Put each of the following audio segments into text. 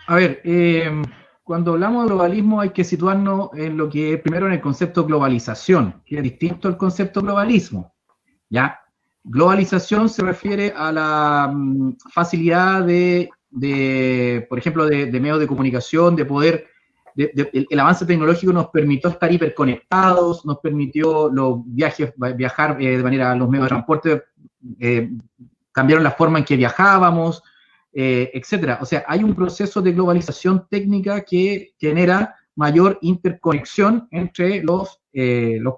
A ver, cuando hablamos de globalismo hay que situarnos en lo que es primero en el concepto globalización, que es distinto al concepto globalismo. ¿Ya? Globalización se refiere a la facilidad por ejemplo, de medios de comunicación, de poder, el avance tecnológico nos permitió estar hiperconectados, nos permitió los viajes, viajar de manera, los medios de transporte eh, cambiaron la forma en que viajábamos, etcétera. O sea, hay un proceso de globalización técnica que genera mayor interconexión entre los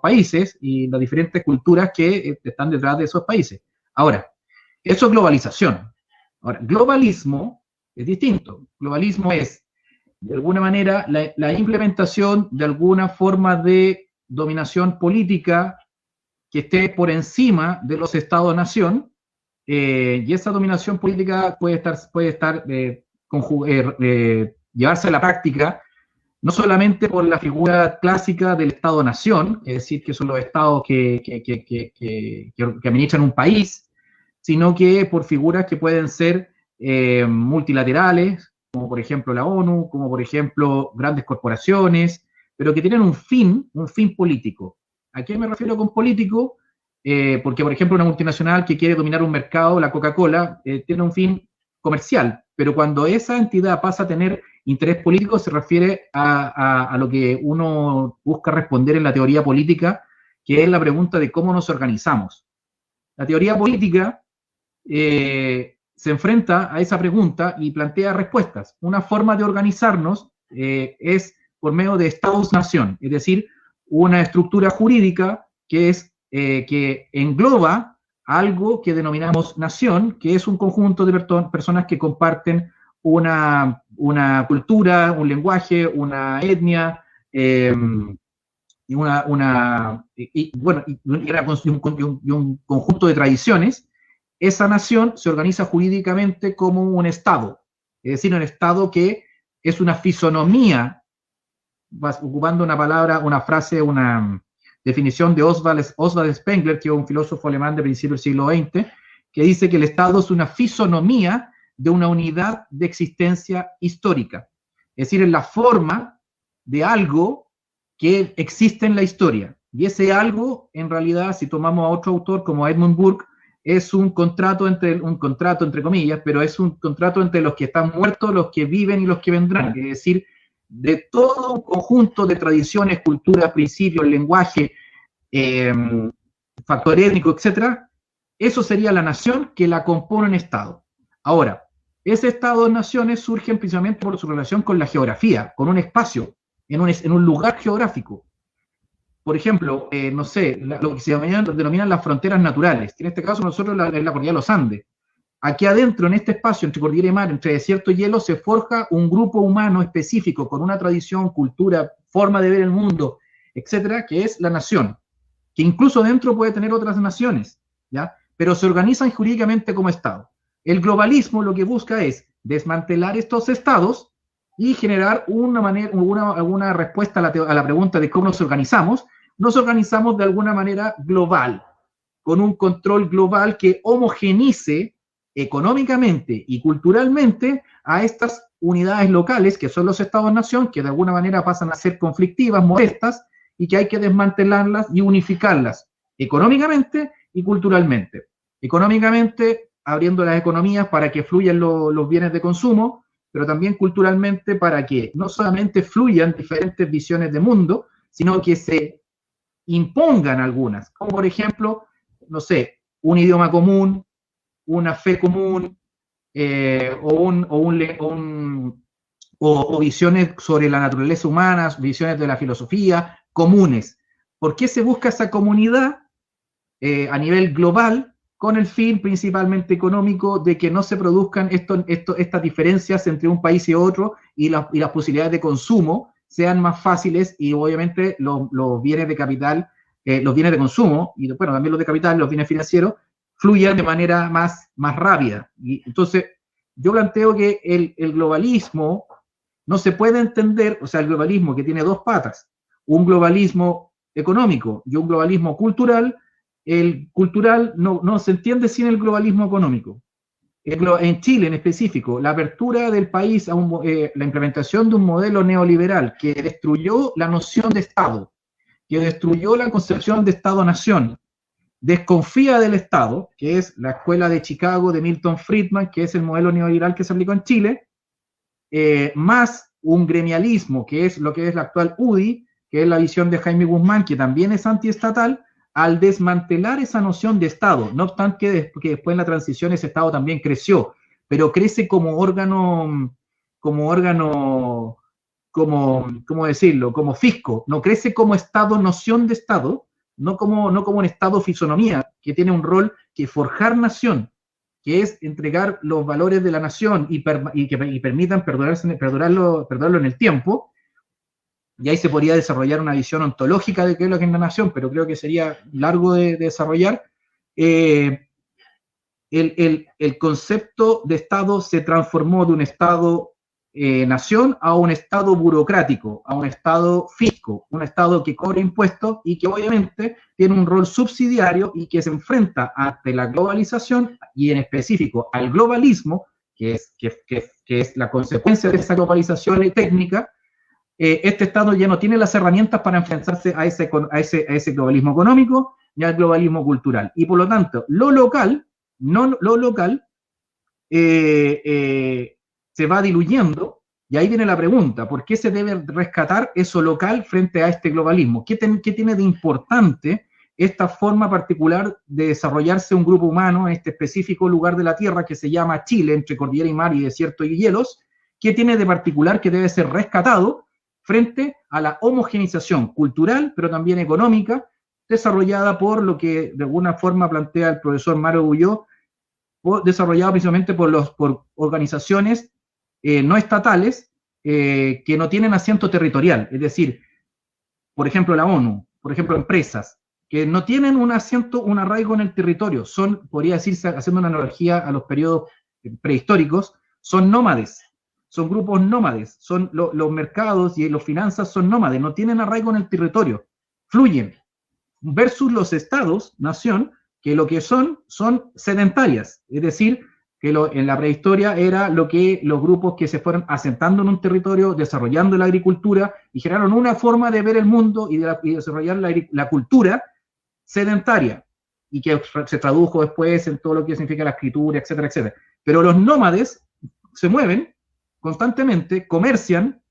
países y las diferentes culturas que están detrás de esos países. Ahora, eso es globalización. Ahora, globalismo es distinto. Globalismo es, de alguna manera, la implementación de alguna forma de dominación política que esté por encima de los estados-nación, y esa dominación política llevarse a la práctica no solamente por la figura clásica del Estado-nación, es decir, que son los estados que administran un país, sino que por figuras que pueden ser multilaterales, como por ejemplo la ONU, como por ejemplo grandes corporaciones, pero que tienen un fin político. ¿A qué me refiero con político? Porque, por ejemplo, una multinacional que quiere dominar un mercado, la Coca-Cola, tiene un fin comercial, pero cuando esa entidad pasa a tener interés político, se refiere a lo que uno busca responder en la teoría política, que es la pregunta de cómo nos organizamos. La teoría política se enfrenta a esa pregunta y plantea respuestas. Una forma de organizarnos es por medio de estados-nación, es decir, una estructura jurídica que engloba algo que denominamos nación, que es un conjunto de personas que comparten una cultura, un lenguaje, una etnia, y un conjunto de tradiciones. Esa nación se organiza jurídicamente como un Estado, es decir, un Estado que es una fisonomía, ocupando una palabra, una frase, una definición de Oswald Spengler, que es un filósofo alemán de principios del siglo XX, que dice que el Estado es una fisonomía de una unidad de existencia histórica, es decir, es la forma de algo que existe en la historia. Y ese algo, en realidad, si tomamos a otro autor como Edmund Burke, es un contrato entre comillas, pero es un contrato entre los que están muertos, los que viven y los que vendrán. Es decir, de todo un conjunto de tradiciones, culturas, principios, lenguaje, factor étnico, etcétera, eso sería la nación que la compone un Estado. Ahora, ese Estado de naciones surge principalmente por su relación con la geografía, con un espacio, en un lugar geográfico. Por ejemplo, no sé, lo que se denominan las fronteras naturales, que en este caso nosotros es la cordillera de los Andes. Aquí adentro, en este espacio, entre cordillera y mar, entre desierto y hielo, se forja un grupo humano específico, con una tradición, cultura, forma de ver el mundo, etcétera, que es la nación, que incluso dentro puede tener otras naciones, ¿ya? Pero se organizan jurídicamente como Estado. El globalismo lo que busca es desmantelar estos estados y generar alguna respuesta a la pregunta de cómo nos organizamos. Nos organizamos de alguna manera global, con un control global que homogenice económicamente y culturalmente a estas unidades locales, que son los estados-nación, que de alguna manera pasan a ser conflictivas, molestas, y que hay que desmantelarlas y unificarlas económicamente y culturalmente. Económicamente, abriendo las economías para que fluyan los bienes de consumo, pero también culturalmente para que no solamente fluyan diferentes visiones de mundo, sino que se impongan algunas, como por ejemplo, no sé, un idioma común, una fe común, o visiones sobre la naturaleza humana, visiones de la filosofía, comunes. ¿Por qué se busca esa comunidad a nivel global con el fin principalmente económico de que no se produzcan estas diferencias entre un país y otro y las posibilidades de consumo sean más fáciles y obviamente los bienes de capital, los bienes de consumo y bueno, también los de capital, los bienes financieros, fluyan de manera más rápida? Y entonces, yo planteo que el globalismo no se puede entender, o sea, el globalismo que tiene dos patas, un globalismo económico y un globalismo cultural. El cultural no se entiende sin el globalismo económico. En Chile en específico, la apertura del país a la implementación de un modelo neoliberal que destruyó la noción de Estado, que destruyó la concepción de Estado-nación, desconfía del Estado, que es la escuela de Chicago de Milton Friedman, que es el modelo neoliberal que se aplicó en Chile, más un gremialismo, que es lo que es la actual UDI, que es la visión de Jaime Guzmán, que también es antiestatal, al desmantelar esa noción de Estado. No obstante que después en la transición ese Estado también creció, pero crece como órgano, ¿cómo decirlo? Como fisco, no crece como Estado, noción de Estado, no como un Estado fisonomía, que tiene un rol que forjar nación, que es entregar los valores de la nación y permitan perdurarlo en el tiempo. Y ahí se podría desarrollar una visión ontológica de qué es lo que es la nación, pero creo que sería largo de desarrollar. El concepto de Estado se transformó de un Estado nación a un Estado burocrático, a un Estado fisco, un Estado que cobra impuestos y que obviamente tiene un rol subsidiario y que se enfrenta ante la globalización y en específico al globalismo, que es la consecuencia de esa globalización técnica. Este Estado ya no tiene las herramientas para enfrentarse a ese globalismo económico ni al globalismo cultural. Y por lo tanto, lo local se va diluyendo, y ahí viene la pregunta, ¿por qué se debe rescatar eso local frente a este globalismo? ¿Qué tiene de importante esta forma particular de desarrollarse un grupo humano en este específico lugar de la Tierra que se llama Chile, entre cordillera y mar y desierto y hielos? ¿Qué tiene de particular que debe ser rescatado frente a la homogenización cultural, pero también económica, desarrollada por lo que de alguna forma plantea el profesor Mario Bulló, desarrollado principalmente por organizaciones no estatales que no tienen asiento territorial, es decir, por ejemplo la ONU, por ejemplo empresas, que no tienen un asiento, un arraigo en el territorio, podría decirse, haciendo una analogía a los periodos prehistóricos, son nómades. Son grupos nómades, los mercados y las finanzas son nómades, no tienen arraigo en el territorio, fluyen, versus los estados, nación, que lo que son sedentarias, es decir, que en la prehistoria era lo que los grupos que se fueron asentando en un territorio, desarrollando la agricultura y generaron una forma de ver el mundo y desarrollar la cultura sedentaria, y que se tradujo después en todo lo que significa la escritura, etcétera, etcétera. Pero los nómades se mueven constantemente, comercian,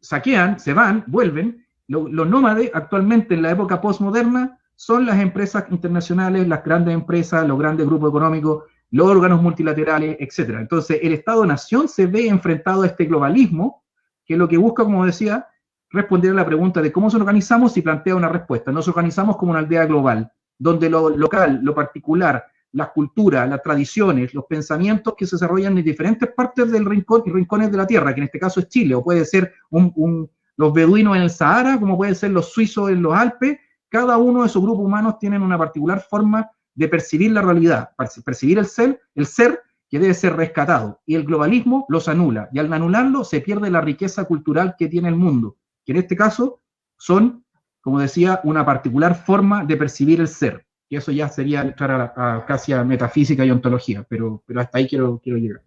saquean, se van, vuelven. Los nómades actualmente en la época postmoderna son las empresas internacionales, las grandes empresas, los grandes grupos económicos, los órganos multilaterales, etc. Entonces el Estado-Nación se ve enfrentado a este globalismo, que lo que busca, como decía, responder a la pregunta de cómo nos organizamos y plantea una respuesta. Nos organizamos como una aldea global, donde lo local, lo particular, las culturas, las tradiciones, los pensamientos que se desarrollan en diferentes partes del rincón y rincones de la Tierra, que en este caso es Chile, o puede ser los beduinos en el Sahara, como pueden ser los suizos en los Alpes. Cada uno de esos grupos humanos tienen una particular forma de percibir la realidad, percibir el ser que debe ser rescatado, y el globalismo los anula, y al anularlo se pierde la riqueza cultural que tiene el mundo, que en este caso son, como decía, una particular forma de percibir el ser. Y eso ya sería entrar casi a metafísica y ontología, pero hasta ahí quiero llegar.